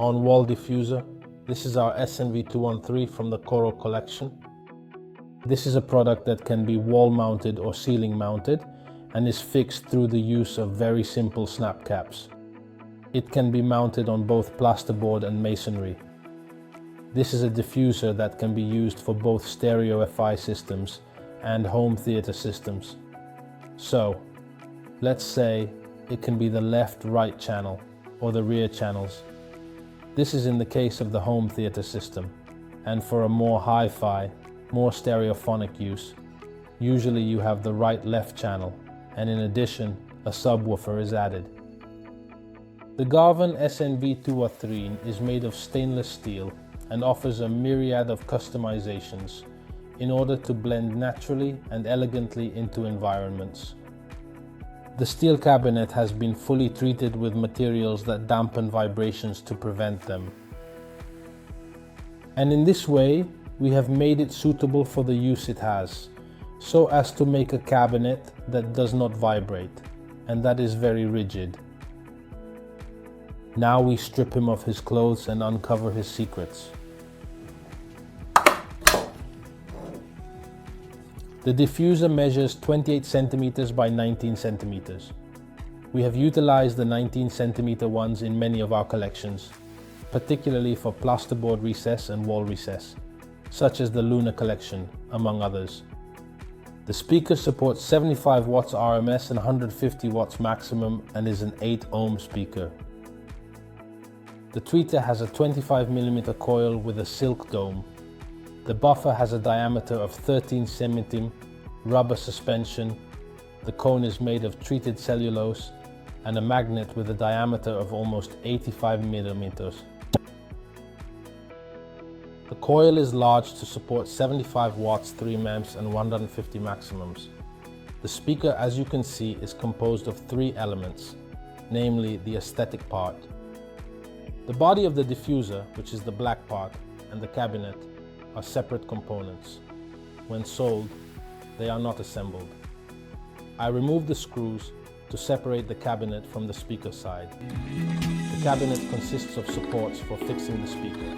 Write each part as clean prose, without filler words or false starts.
On wall diffuser. This is our SNV213 from the CORO collection. This is a product that can be wall mounted or ceiling mounted and is fixed through the use of very simple snap caps. It can be mounted on both plasterboard and masonry. This is a diffuser that can be used for both stereo FI systems and home theater systems. So, let's say it can be the left-right channel or the rear channels. This is in the case of the home theater system, and for a more hi-fi, more stereophonic use, usually you have the right-left channel, and in addition, a subwoofer is added. The Garvan SNV213 is made of stainless steel and offers a myriad of customizations in order to blend naturally and elegantly into environments. The steel cabinet has been fully treated with materials that dampen vibrations to prevent them. And in this way, we have made it suitable for the use it has, so as to make a cabinet that does not vibrate and that is very rigid. Now we strip him of his clothes and uncover his secrets. The diffuser measures 28 centimeters by 19 centimeters. We have utilized the 19 centimeter ones in many of our collections, particularly for plasterboard recess and wall recess, such as the Luna collection, among others. The speaker supports 75 watts RMS and 150 watts maximum and is an 8 ohm speaker. The tweeter has a 25mm coil with a silk dome. The buffer has a diameter of 13 cm, rubber suspension. The cone is made of treated cellulose and a magnet with a diameter of almost 85mm. The coil is large to support 75 watts 3 amps and 150 maximums. The speaker, as you can see, is composed of 3 elements, namely the aesthetic part. The body of the diffuser, which is the black part, and the cabinet are separate components. When sold, they are not assembled. I removed the screws to separate the cabinet from the speaker side. The cabinet consists of supports for fixing the speaker.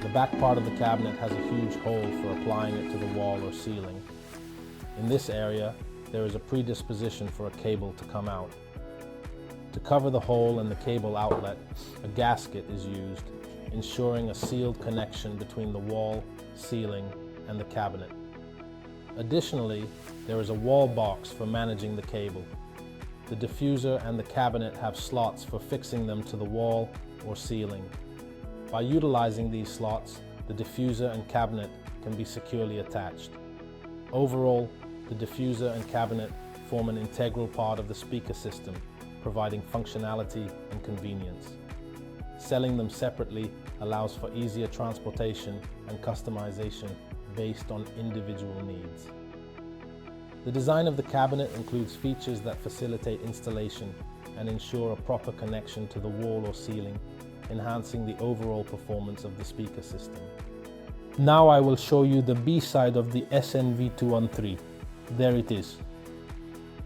The back part of the cabinet has a huge hole for applying it to the wall or ceiling. In this area, there is a predisposition for a cable to come out. To cover the hole and the cable outlet, a gasket is used, ensuring a sealed connection between the wall, ceiling, and the cabinet. Additionally, there is a wall box for managing the cable. The diffuser and the cabinet have slots for fixing them to the wall or ceiling. By utilizing these slots, the diffuser and cabinet can be securely attached. Overall, the diffuser and cabinet form an integral part of the speaker system, providing functionality and convenience. Selling them separately allows for easier transportation and customization based on individual needs. The design of the cabinet includes features that facilitate installation and ensure a proper connection to the wall or ceiling, enhancing the overall performance of the speaker system. Now I will show you the B side of the SNV213. There it is.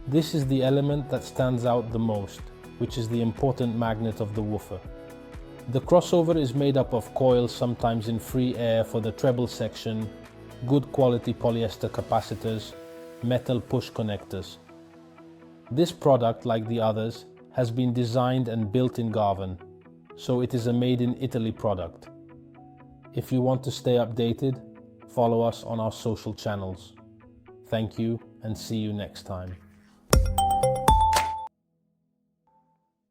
This is the element that stands out the most, which is the important magnet of the woofer. The crossover is made up of coils, sometimes in free air for the treble section, good quality polyester capacitors, metal push connectors. This product, like the others, has been designed and built in Garvan, so it is a made in Italy product. If you want to stay updated, follow us on our social channels. Thank you and see you next time.